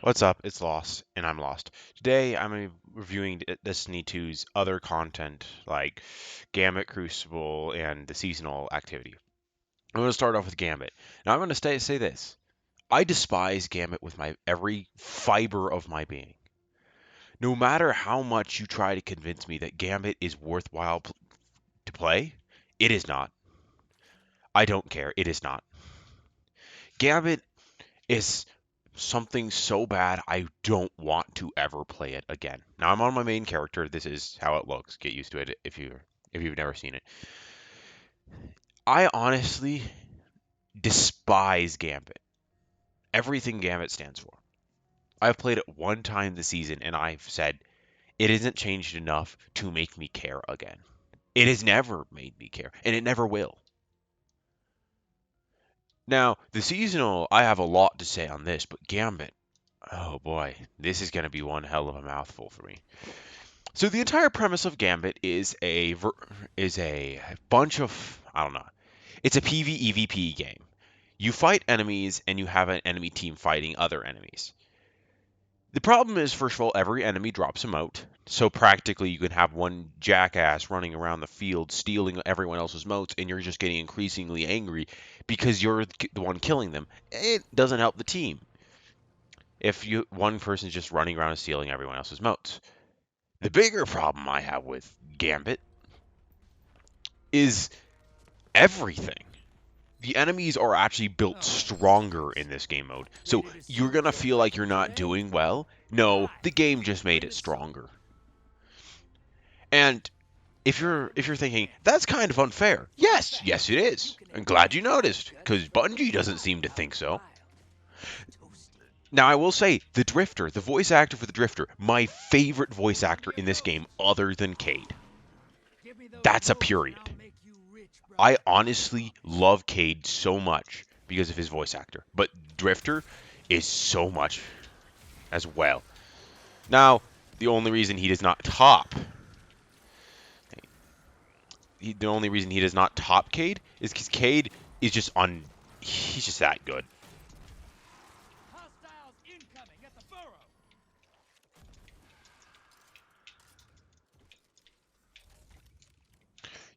What's up? It's Lost, and I'm Lost. Today, I'm reviewing Destiny 2's other content, like Gambit, Crucible, and the seasonal activity. I'm going to start off with Gambit. Now, I'm going to say this. I despise Gambit with my every fiber of my being. No matter how much you try to convince me that Gambit is worthwhile to play, it is not. I don't care. It is not. Gambit is something so bad I don't want to ever play it again. Now I'm on my main character. This is how it looks. Get used to it if you've never seen it. I honestly despise Gambit. Everything Gambit stands for. I've played it one time this season and I've said it isn't changed enough to make me care again. It has never made me care and it never will. Now, the seasonal, I have a lot to say on this, but Gambit, oh boy, this is going to be one hell of a mouthful for me. So the entire premise of Gambit is a bunch of, I don't know. It's a PvEvP game. You fight enemies and you have an enemy team fighting other enemies. The problem is, first of all, every enemy drops a moat. So practically you can have one jackass running around the field stealing everyone else's moats and you're just getting increasingly angry because you're the one killing them. It doesn't help the team if one person's just running around and stealing everyone else's moats. The bigger problem I have with Gambit is everything. The enemies are actually built stronger in this game mode. So you're going to feel like you're not doing well. No, the game just made it stronger. And if you're thinking that's kind of unfair. Yes, it is. I'm glad you noticed cuz Bungie doesn't seem to think so. Now I will say the Drifter, the voice actor for the Drifter, my favorite voice actor in this game other than Cade. That's a period. I honestly love Cade so much because of his voice actor, but Drifter is so much as well. Now, the only reason he does not top Cade is because Cade is just he's just that good.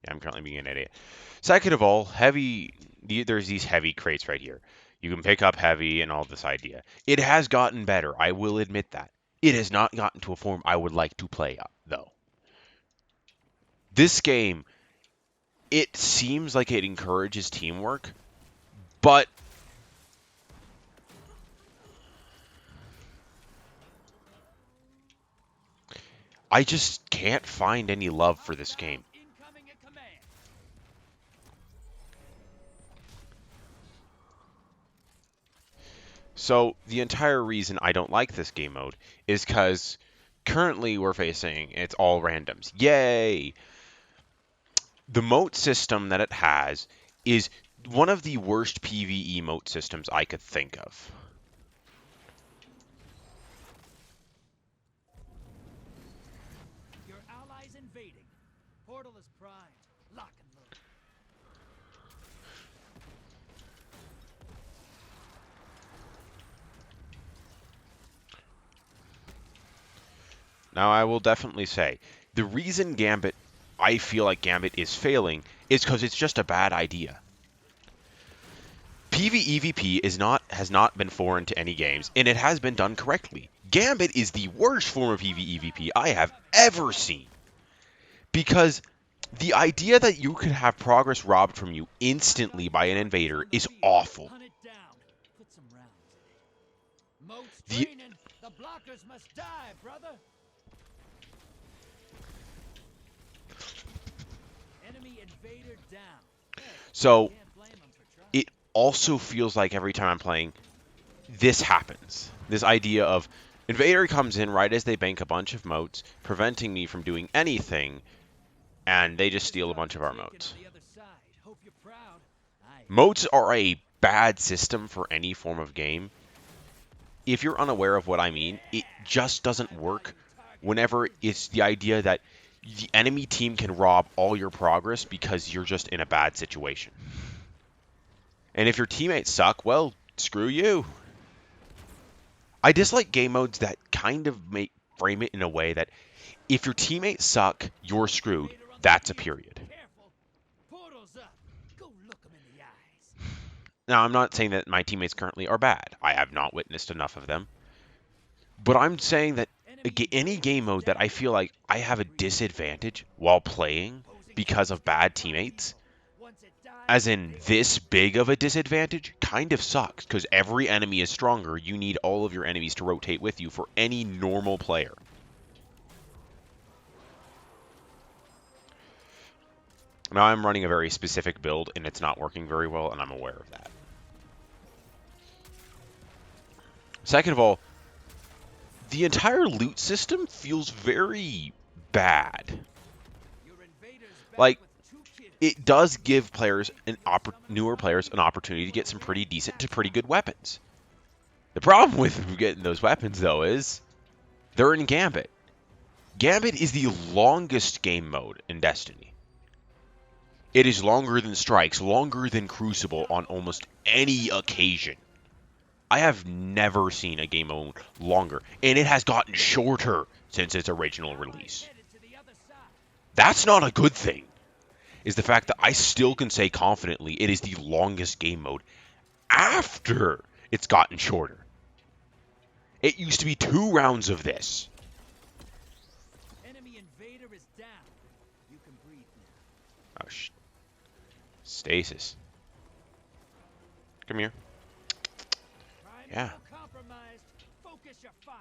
Yeah, I'm currently being an idiot. Second of all, there's these heavy crates right here. You can pick up heavy and all this idea. It has gotten better, I will admit that. It has not gotten to a form I would like to play though. This game, it seems like it encourages teamwork, but I just can't find any love for this game. So the entire reason I don't like this game mode is because currently we're facing it's all randoms. Yay! The moat system that it has is one of the worst PvE moat systems I could think of. Your allies invading. Portal is primed. Lock and load. Now, I will definitely say, the reason I feel like Gambit is failing is because it's just a bad idea. PvEvP has not been foreign to any games, and it has been done correctly. Gambit is the worst form of PvEvP I have ever seen. Because the idea that you could have progress robbed from you instantly by an invader is awful. Hunt it down. Put some rounds in it. Moat's The, draining. The blockers must die, brother. Enemy invader down. so Can't blame 'em for trying. it also feels like every time I'm playing, this happens. This idea of invader comes in right as they bank a bunch of moats, preventing me from doing anything, and they just steal a bunch of our moats. The other side. Hope you're proud. Moats are a bad system for any form of game. If you're unaware of what I mean, it just doesn't work whenever it's the idea that the enemy team can rob all your progress because you're just in a bad situation. And if your teammates suck, well, screw you. I dislike game modes that kind of make frame it in a way that if your teammates suck, you're screwed. Invader on the That's a heels. period. Careful. Portal's up. Go look him in the eyes. Now, I'm not saying that my teammates currently are bad. I have not witnessed enough of them. But I'm saying that Enemy any invader game is mode that I down. feel like I have a Agreed. disadvantage while playing Opposing because troops of down bad front teammates, depot. Once it dies, as in they this win. big of a disadvantage, kind of sucks because every enemy is stronger. You need all of your enemies to rotate with you for any normal player. Now, I'm running a very specific build and it's not working very well, and I'm aware of that. Second of all, the entire loot system feels very bad. Your invader's back Like, with 2 kills. it does give players newer players an opportunity to get some pretty decent to pretty good weapons. The problem with getting those weapons, though, is they're in Gambit. Gambit is the longest game mode in Destiny. It is longer than Strikes, longer than Crucible on almost any occasion. I have never seen a game mode longer, and it has gotten shorter since its original Allies release. headed to the other side. That's not a good thing, is the fact that I still can say confidently it is the longest game mode after it's gotten shorter. It used to be 2 rounds of this. Enemy invader is down. You can breathe now. Oh, Stasis. Come here. Prime Yeah. ammo compromised. Focus your fire.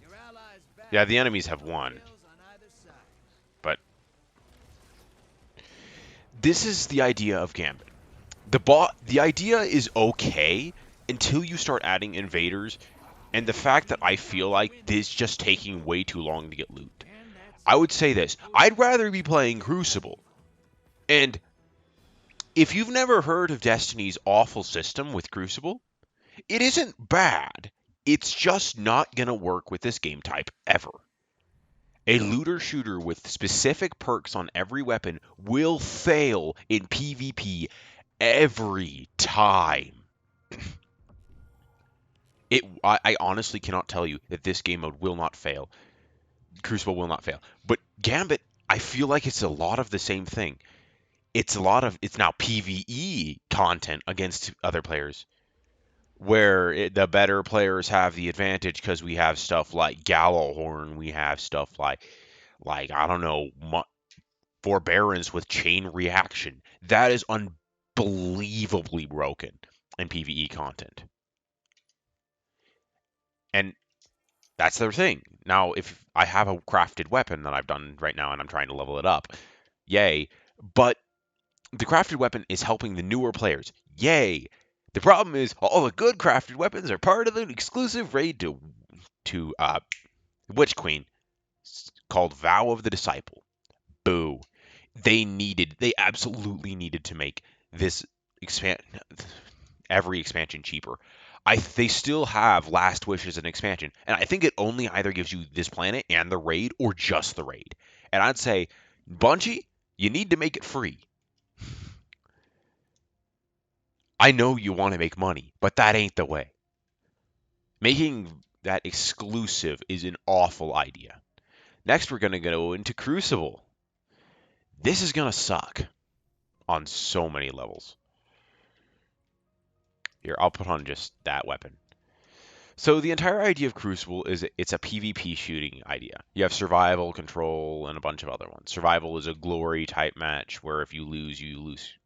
Your allies back. Yeah, the enemies have won, Kills on either side. but this is the idea of Gambit. The idea is okay until you start adding invaders, and the fact that I feel like this is just taking way too long to get loot. And that's I would say this: I'd rather be playing Crucible. And if you've never heard of Destiny's awful system with Crucible, it isn't bad. It's just not going to work with this game type ever. A looter shooter with specific perks on every weapon will fail in PvP every time. I honestly cannot tell you that this game mode will not fail. Crucible will not fail. But Gambit, I feel like it's a lot of the same thing. It's now PvE content against other players, where the better players have the advantage because we have stuff like Gallowhorn, we have stuff like I don't know, forbearance with chain reaction. That is unbelievably broken in PvE content, and that's their thing. Now, if I have a crafted weapon that I've done right now and I'm trying to level it up, yay! But the crafted weapon is helping the newer players, yay! The problem is all the good crafted weapons are part of the exclusive raid to Witch Queen called Vow of the Disciple. Boo. They absolutely needed to make this expand every expansion cheaper. They still have Last Wish as an expansion, and I think it only either gives you this planet and the raid or just the raid. And I'd say, Bungie, you need to make it free. I know you want to make money, but that ain't the way. Making that exclusive is an awful idea. Next, we're going to go into Crucible. This is going to suck on so many levels. Here, I'll put on just that weapon. So the entire idea of Crucible is it's a PvP shooting idea. You have survival, control, and a bunch of other ones. Survival is a glory type match where if you lose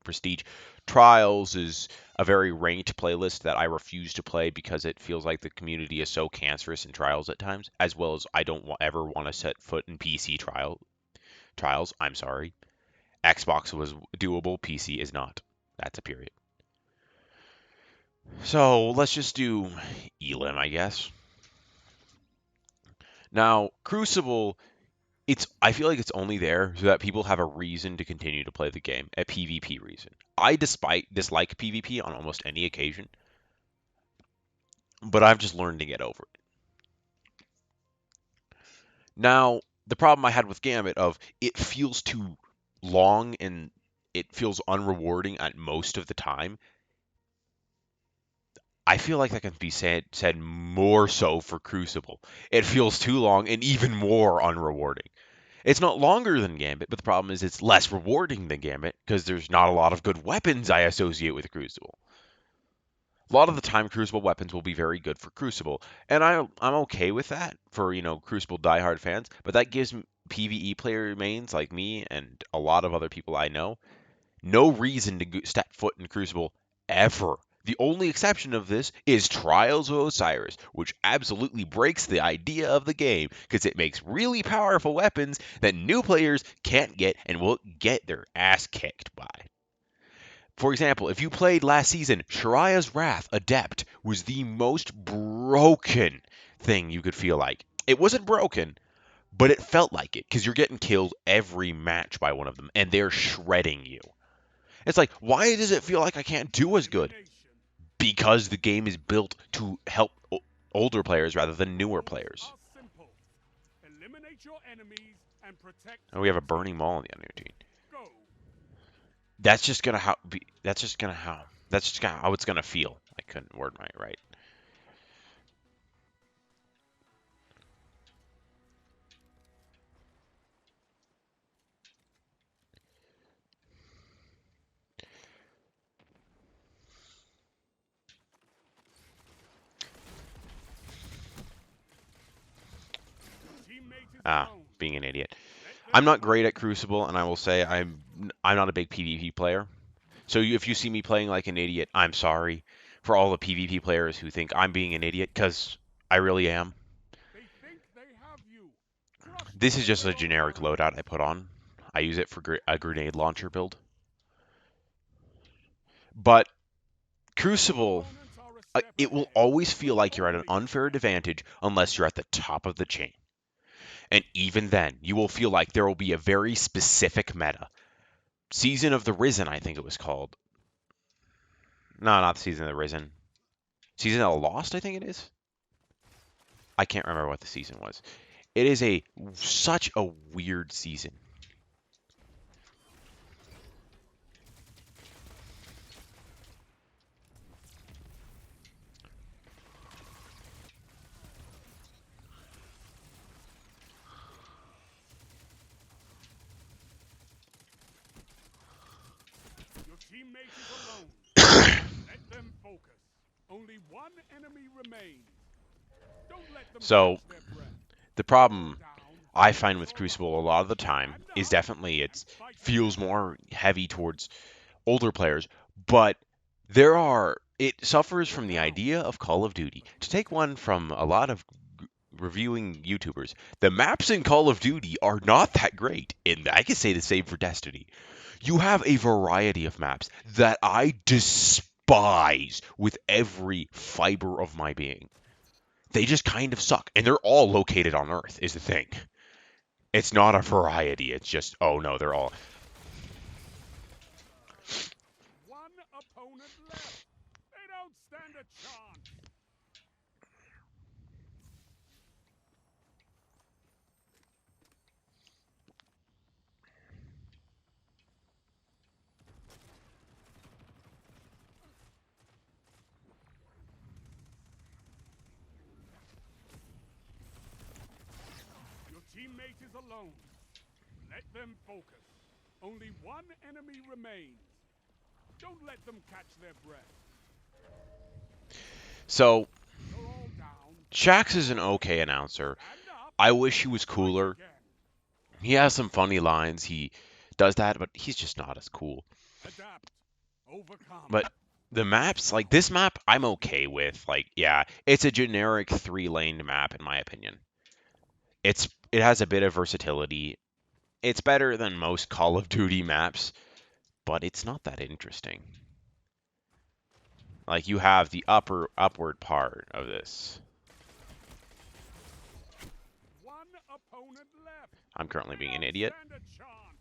prestige. Trials is a very ranked playlist that I refuse to play because it feels like the community is so cancerous in Trials at times, as well as I don't ever want to set foot in PC trials. I'm sorry. Xbox was doable, PC is not. That's a period. So let's just do Elim, I guess. Now, Crucible, I feel like it's only there so that people have a reason to continue to play the game, a PvP reason. I dislike PvP on almost any occasion, but I've just learned to get over it. Now, the problem I had with Gambit of it feels too long and it feels unrewarding at most of the time. feel like that can be said more so for Crucible. It feels too long and even more unrewarding. It's not longer than Gambit, but the problem is it's less rewarding than Gambit because there's not a lot of good weapons I associate with Crucible. A lot of the time, Crucible weapons will be very good for Crucible, and I'm okay with that for Crucible diehard fans. But that gives PVE player mains like me and a lot of other people I know no reason to step foot in Crucible ever. The only exception of this is Trials of Osiris, which absolutely breaks the idea of the game because it makes really powerful weapons that new players can't get and will get their ass kicked by. For example, if you played last season, Shariah's Wrath Adept was the most broken thing you could feel like. It wasn't broken, but it felt like it because you're getting killed every match by one of them and they're shredding you. It's like, why does it feel like I can't do as good? Elimination. Because the game is built to help older players rather than newer Rules players. are simple. Eliminate your enemies and protect And we have your a burning team. mall on the other team. Go. That's just gonna how be. That's just gonna how. That's just how it's gonna feel. I couldn't word my right. Teammate is Ah, alone. being an idiot. Let them I'm not great focus. at Crucible, and I will say I'm not a big PvP player. So if you see me playing like an idiot, I'm sorry for all the PvP players who think I'm being an idiot, because I really am. They think they have you. Crush This them is with just a their generic authority. loadout I put on. I use it for a grenade launcher build. But Your Crucible, opponents are a step it will ahead. always feel But like you're at an only a unfair step. advantage unless you're at the top of the chain. And even then, you will feel like there will be a very specific meta. Season of the Risen, I think it was called. No, not Season of the Risen. Season of the Lost, I think it is. I can't remember what the season was. It is a such a weird season. Your teammate is alone. Let them focus. Only one enemy remains. Don't let them So catch their breath. the Fall problem down. I find with Fall Crucible a off. lot of the time Stand is up definitely and it fight feels again. more heavy towards older players, but it suffers from the Down. idea of Call of Duty. But To you take take one from a lot of reviewing YouTubers, the maps in Call of Duty are not that great, and I can say the same for Destiny. You have a variety of maps that I despise with every fiber of my being. They just kind of suck, and they're all located on Earth, is the thing. It's not a variety, it's just, oh no, they're all. one opponent left. They don't stand a chance. Your teammate is alone. Let them focus. Only one enemy remains. Don't let them catch their breath. So, You're all down. Shax is an okay announcer. Stand up I wish he and was fight cooler. again. He has some funny lines. He does that, but he's just not as cool. Adapt. Overcome. But the maps, like this map, I'm okay with. Like, yeah, it's a generic three-laned map in my opinion. It has a bit of versatility. It's better than most Call of Duty maps, but it's not that interesting. Like you have the upward part of this. One opponent left. I'm currently They being an don't idiot, stand a chance.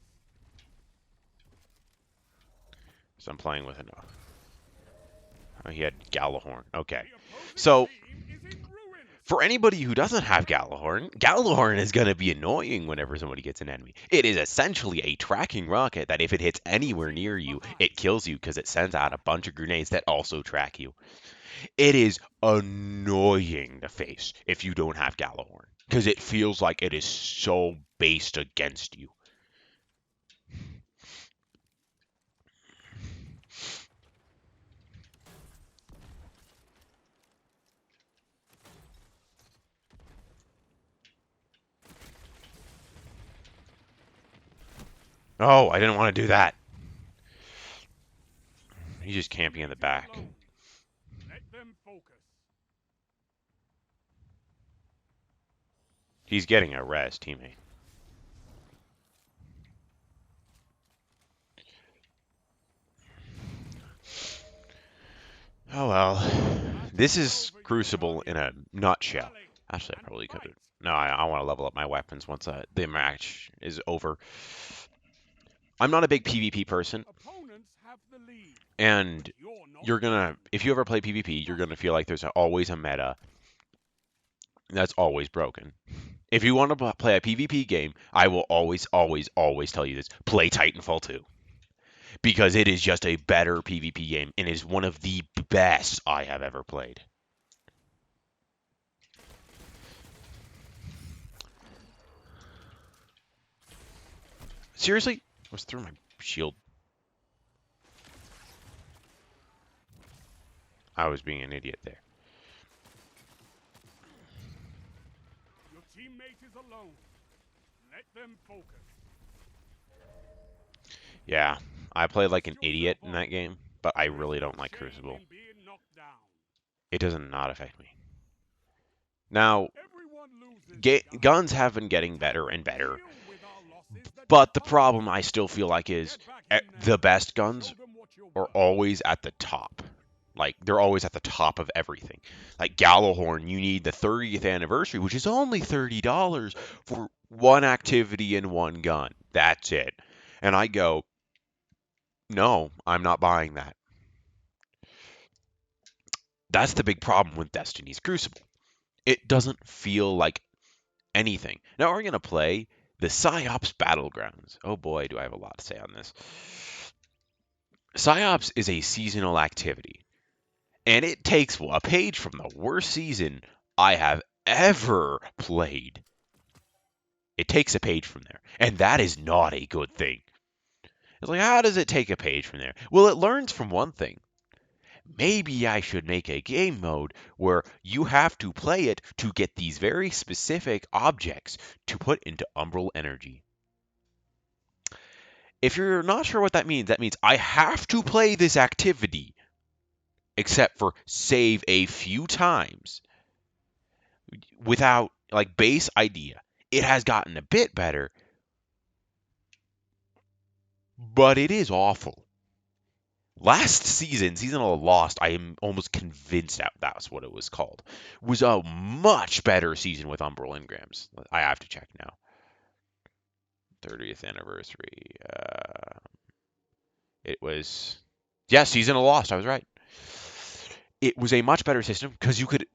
so I'm playing with an. Oh, he had Galahorn. Okay, The opposing so team is in ruins. for anybody who doesn't have Galahorn, Galahorn is going to be annoying whenever somebody gets an enemy. It is essentially a tracking rocket that if it hits Your anywhere team near is you, behind. it kills you because it sends out a bunch of grenades that also track you. It is annoying to face if you don't have Gallahorn, because it feels like it is so based against you. Oh, I didn't want to do that. He's just camping in the back. Let them focus. He's getting a res, teammate. Oh well. This is Crucible in a nutshell. Actually, I probably could have. No, I want to level up my weapons once the match is over. I'm not a big PvP person, Opponents have the lead, and but you're not you're gonna, winning. if you ever play PvP, you're gonna feel like there's always a meta that's always broken. If you want to play a PvP game, I will always, always, always tell you this: play Titanfall 2, because it is just a better PvP game and is one of the best I have ever played. Seriously? I was through my shield. I was being an idiot there. Your teammate is alone. Let them focus. Yeah, I played like an idiot in that game, but I really don't like Crucible. It does not affect me. Now, guns have been getting better and better, but the problem I still feel like is the best guns are always at the top. Like, they're always at the top of everything. Like, Gallahorn, you need the 30th anniversary, which is only $30 for one activity and one gun. That's it. And I go, no, I'm not buying that. That's the big problem with Destiny's Crucible. It doesn't feel like anything. Now we're going to play the psiops battlegrounds. Oh boy, do I have a lot to say on this. Psiops is a seasonal activity, and it takes a page from the worst season I have ever played. It takes a page from there, and that is not a good thing. It's like, how does it take a page from there? Well, it learns from one thing. Maybe I should make a game mode where you have to play it to get these very specific objects to put into umbral energy. If you're not sure what that means I have to play this activity, except for save a few times without, like, base idea. It has gotten a bit better, but it is awful. Last season, Season of Lost, I am almost convinced that's what it was called, was a much better season with umbral engrams. I have to check now. 30th anniversary. It was, yeah, Season of Lost. I was right. It was a much better system because you could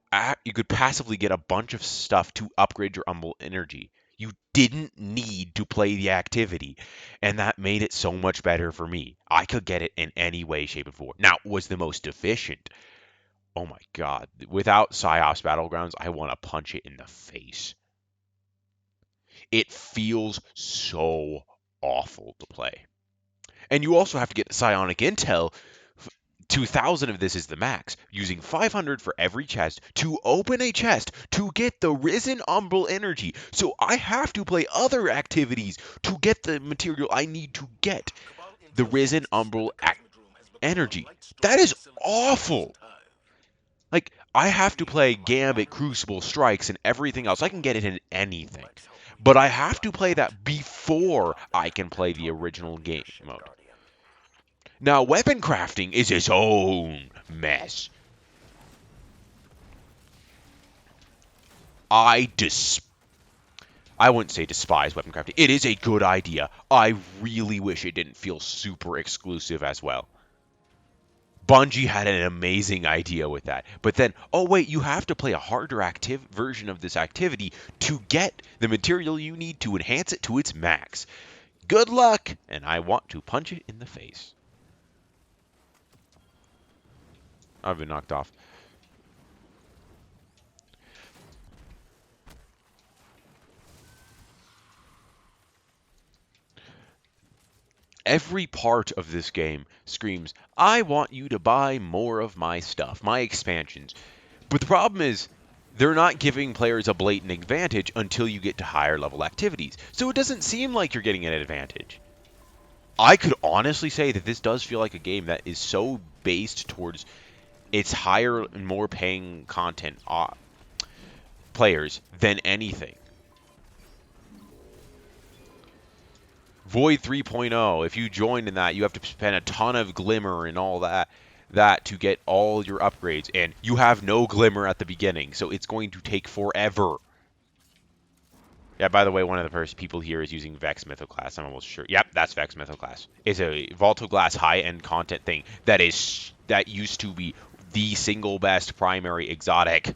passively get a bunch of stuff to upgrade your umbral energy. You didn't need to play the activity, and that made it so much better for me. I could get it in any way, shape, and form. Now, was the most efficient? Oh my god. Without psiops battlegrounds, I want to punch it in the face. It feels so awful to play. And you also have to get psionic intel. 2,000 of this is the max, using 500 for every chest to open a chest to get the risen umbral energy. So I have to play other activities to get the material I need to get the risen umbral energy. That is awful. Like, I have to play Gambit, Crucible, Strikes, and everything else. I can get it in anything. But I have to play that before I can play the original game mode. Now, weapon crafting is its own mess. I wouldn't say despise weapon crafting. It is a good idea. I really wish it didn't feel super exclusive as well. Bungie had an amazing idea with that. But then, oh wait, you have to play a harder active version of this activity to get the material you need to enhance it to its max. Good luck, and I want to punch it in the face. I've been knocked off. Every part of this game screams, I want you to buy more of my stuff, my expansions. But the problem is, they're not giving players a blatant advantage until you get to higher level activities. So it doesn't seem like you're getting an advantage. I could honestly say that this does feel like a game that is so based towards its higher and more paying content players than anything. Void 3.0, if you join in that, you have to spend a ton of glimmer and all that to get all your upgrades, and you have no glimmer at the beginning, so it's going to take forever. Yeah, by the way, one of the first people here is using Vex Mythoclast. I'm almost sure. Yep, that's Vex Mythoclast. It's a Vaultoglass high-end content thing that used to be the single best primary exotic.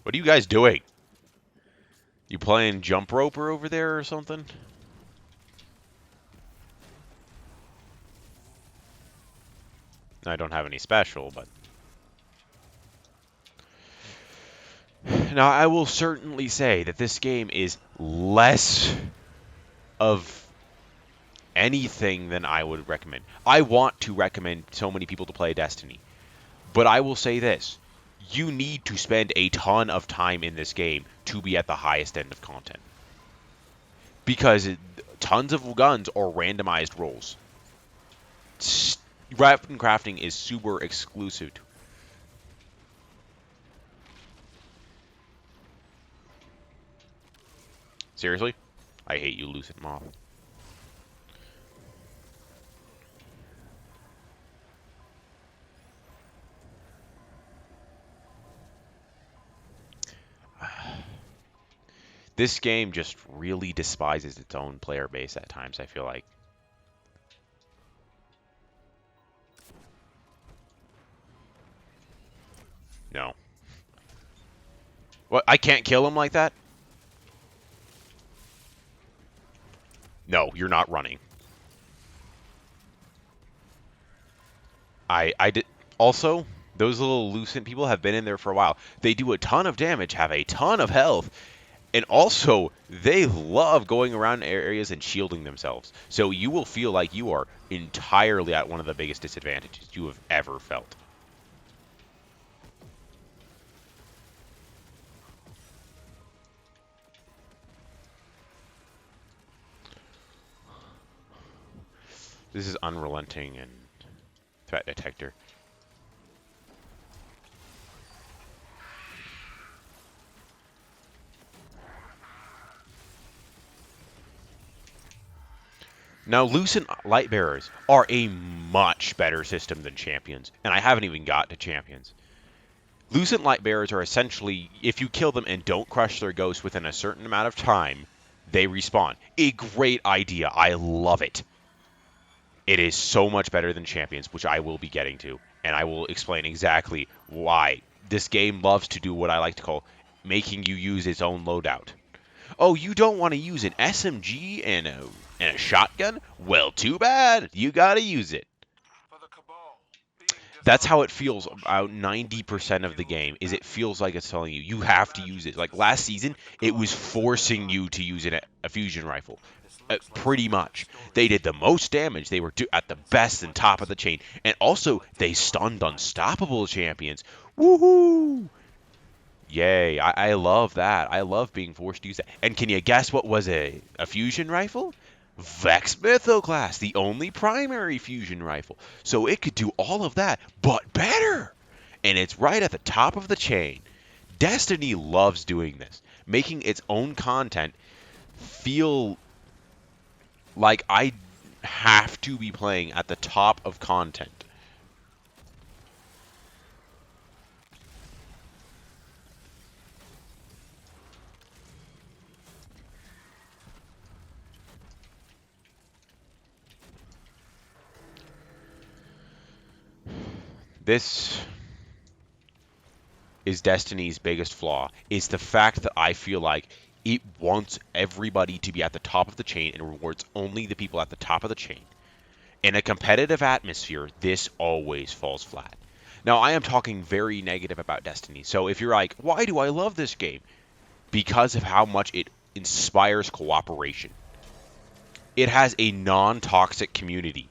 What are you guys doing? You playing jump roper over there or something? I don't have any special, but... Now, I will certainly say that this game is less of anything than I would recommend. I want to recommend so many people to play Destiny, but I will say this. You need to spend a ton of time in this game to be at the highest end of content. Because tons of guns are randomized rolls. Weapon crafting is super exclusive. Seriously? I hate you, Lucid Moth. This game just really despises its own player base at times, I feel like. No. What? I can't kill him like that? No, you're not running. I did. Also, those little Lucent people have been in there for a while. They do a ton of damage, have a ton of health, and also they love going around areas and shielding themselves. So you will feel like you are entirely at one of the biggest disadvantages you have ever felt. This is unrelenting and threat detector. Now, Lucent Lightbearers are a much better system than Champions, and I haven't even got to Champions. Lucent Lightbearers are essentially, if you kill them and don't crush their ghost within a certain amount of time, they respawn. A great idea. I love it. It is so much better than Champions, which I will be getting to, and I will explain exactly why. This game loves to do what I like to call making you use its own loadout. Oh, you don't want to use an SMG and a shotgun? Well, too bad. You gotta use it. That's how it feels about 90% of the game, is it feels like it's telling you, you have to use it. Like last season, it was forcing you to use a fusion rifle. Pretty much. They did the most damage. They were at the best and top of the chain. And also, they stunned unstoppable champions. Woohoo! Yay, I love that. I love being forced to use that. And can you guess what was a fusion rifle? Vex Mythoclast, the only primary fusion rifle. So it could do all of that, but better. And it's right at the top of the chain. Destiny loves doing this, making its own content feel like I have to be playing at the top of content. This is Destiny's biggest flaw, is the fact that I feel like it wants everybody to be at the top of the chain and rewards only the people at the top of the chain. In a competitive atmosphere, this always falls flat. Now, I am talking very negative about Destiny. So if you're like, why do I love this game? Because of how much it inspires cooperation. It has a non-toxic community.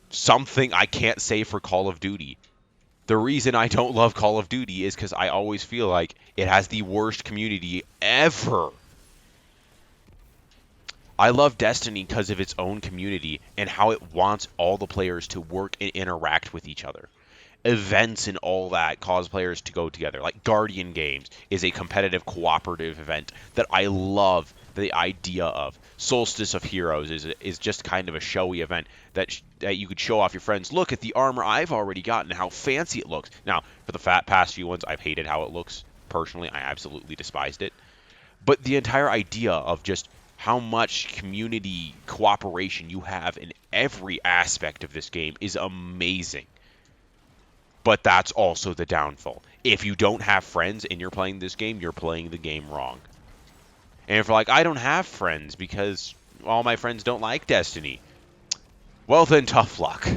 Something I can't say for Call of Duty. The reason I don't love Call of Duty is because I always feel like it has the worst community ever. I love Destiny because of its own community and how it wants all the players to work and interact with each other. Events and all that cause players to go together. Like Guardian Games is a competitive cooperative event that I love the idea of. Solstice of Heroes is just kind of a showy event that you could show off your friends. Look at the armor I've already gotten, how fancy it looks. Now, for the past few ones, I've hated how it looks. Personally, I absolutely despised it. But the entire idea of just how much community cooperation you have in every aspect of this game is amazing. But that's also the downfall. If you don't have friends and you're playing this game, you're playing the game wrong. And if you're like, I don't have friends because all my friends don't like Destiny, well then tough luck.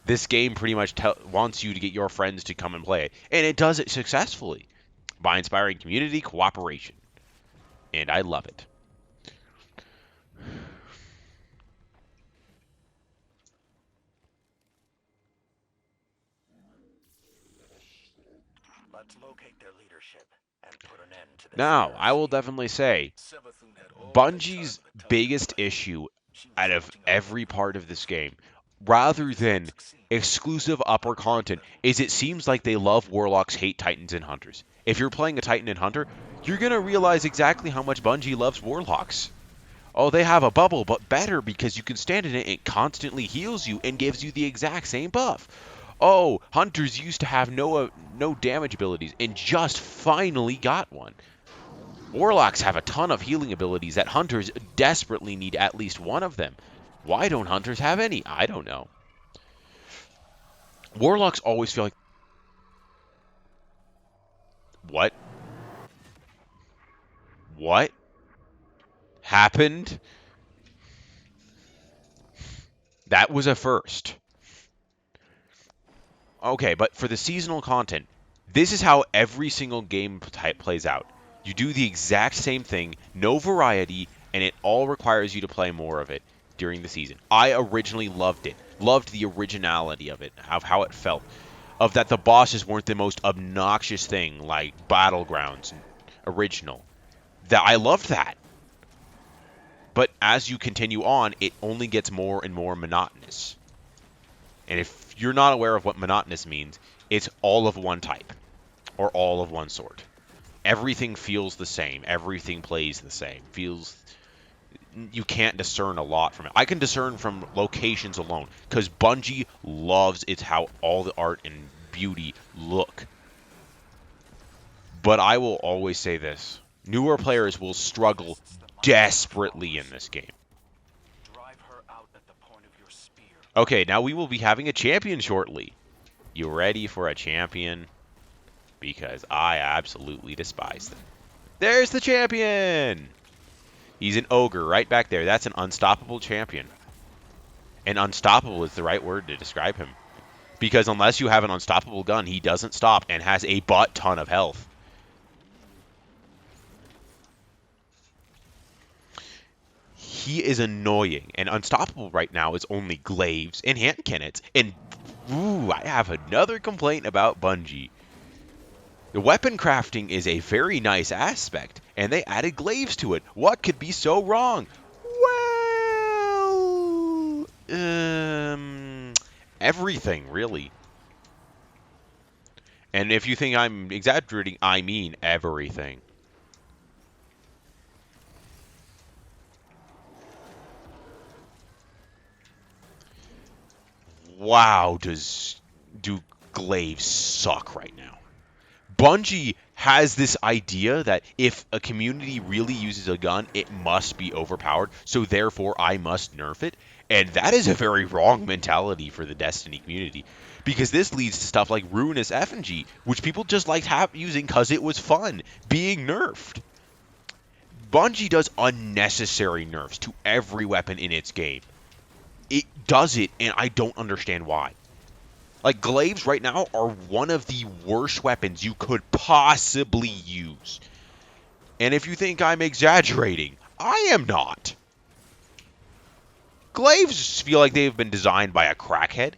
This game pretty much wants you to get your friends to come and play it. And it does it successfully by inspiring community cooperation. And I love it. Let's locate their leadership and put an end to this Now, I will heresy. definitely say Savathun had all the Bungie's time of the biggest Telegraph. issue She was out of watching our every movement. part of this game, rather than Succeed. exclusive upper content, is it seems like they love Warlocks, hate Titans, and Hunters. If you're playing a Titan and Hunter, you're going to realize exactly how much Bungie loves Warlocks. Oh, they have a bubble, but better because you can stand in it and it constantly heals you and gives you the exact same buff. Oh, Hunters used to have no damage abilities and just finally got one. Warlocks have a ton of healing abilities that Hunters desperately need at least one of them. Why don't Hunters have any? I don't know. Warlocks always feel like... What? What happened? That was a first. Okay, but for the seasonal content, this is how every single game type plays out. You do the exact same thing, no variety, and it all requires you to play more of it during the season. I originally loved it. Loved the originality of it, of how it felt. Of that the bosses weren't the most obnoxious thing like battlegrounds original. That I loved that. But as you continue on, it only gets more and more monotonous. And if you're not aware of what monotonous means, it's all of one type or all of one sort. Everything feels the same. Everything plays the same. You can't discern a lot from it. I can discern from locations alone because Bungie loves it's how all the art and beauty look. But I will always say this. Newer players will struggle desperately in this game. Drive her out at the point of your spear. Okay, now we will be having a champion shortly. You ready for a champion? Because I absolutely despise them. There's the champion! He's an ogre right back there. That's an unstoppable champion. And unstoppable is the right word to describe him. Because unless you have an unstoppable gun, he doesn't stop and has a butt ton of health. He is annoying, and unstoppable right now is only glaives and hand cannons. And, ooh, I have another complaint about Bungie. The weapon crafting is a very nice aspect, and they added glaives to it. What could be so wrong? Well, everything, really. And if you think I'm exaggerating, I mean everything. Wow, do glaives suck right now. Bungie has this idea that if a community really uses a gun, it must be overpowered, so therefore I must nerf it. And that is a very wrong mentality for the Destiny community. Because this leads to stuff like Ruinous Effigy, which people just liked using because it was fun, being nerfed. Bungie does unnecessary nerfs to every weapon in its game. It does it, and I don't understand why. Like, glaives right now are one of the worst weapons you could possibly use. And if you think I'm exaggerating, I am not. Glaives feel like they've been designed by a crackhead.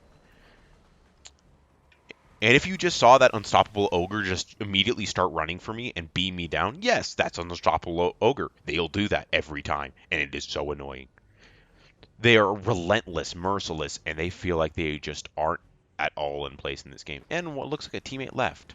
And if you just saw that unstoppable ogre just immediately start running for me and beam me down, yes, that's an unstoppable ogre. They'll do that every time, and it is so annoying. They are relentless, merciless, and they feel like they just aren't at all in place in this game. And what looks like a teammate left.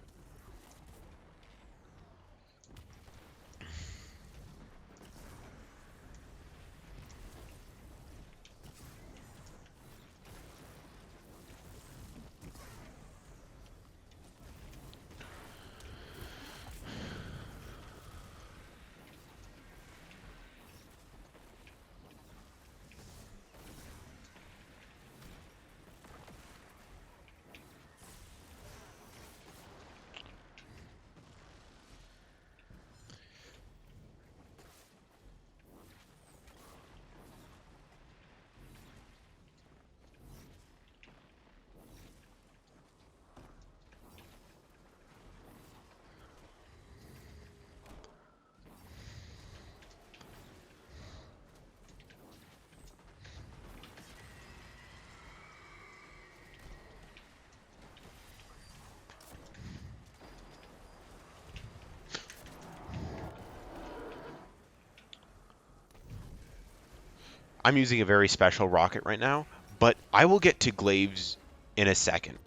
I'm using a very special rocket right now, but I will get to glaives in a second.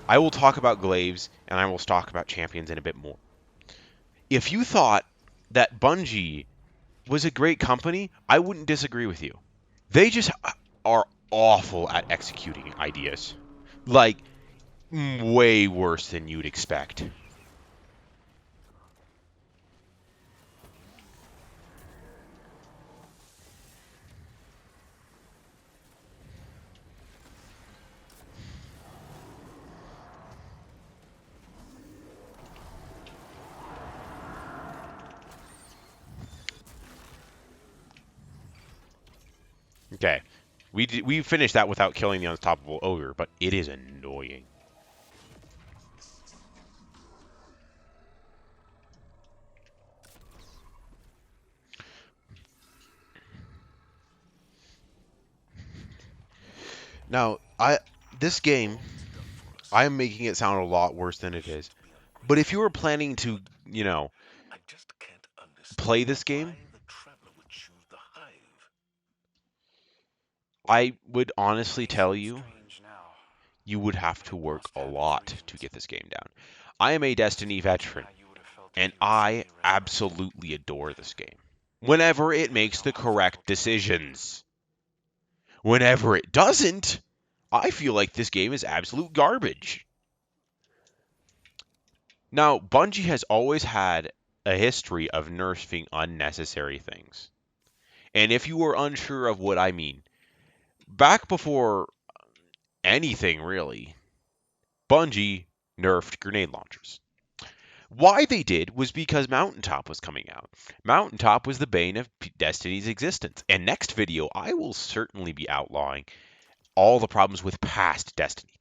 I will talk about glaives, and I will talk about champions in a bit more. If you thought that Bungie was a great company, I wouldn't disagree with you. They just are awful at executing ideas. Like, way worse than you'd expect. Okay, we finished that without killing the unstoppable ogre, but it is annoying. Now, this game, I am making it sound a lot worse than it is. But if you were planning to, I just can't play understand this why game, the traveler would choose the hive. I would honestly May tell seem you, strange now, you would have but to it work must a have its lot to reasons. get this game down. I am a Destiny Imagine veteran, how you would have felt if and you had seen I me resurrect. absolutely adore this game. Whenever it You makes know the how vital correct to me you are. decisions. Whenever it doesn't, I feel like this game is absolute garbage. Now, Bungie has always had a history of nerfing unnecessary things. And if you are unsure of what I mean, back before anything really, Bungie nerfed grenade launchers. Why they did was because Mountaintop was coming out. Mountaintop was the bane of Destiny's existence. And next video, I will certainly be outlawing all the problems with past Destiny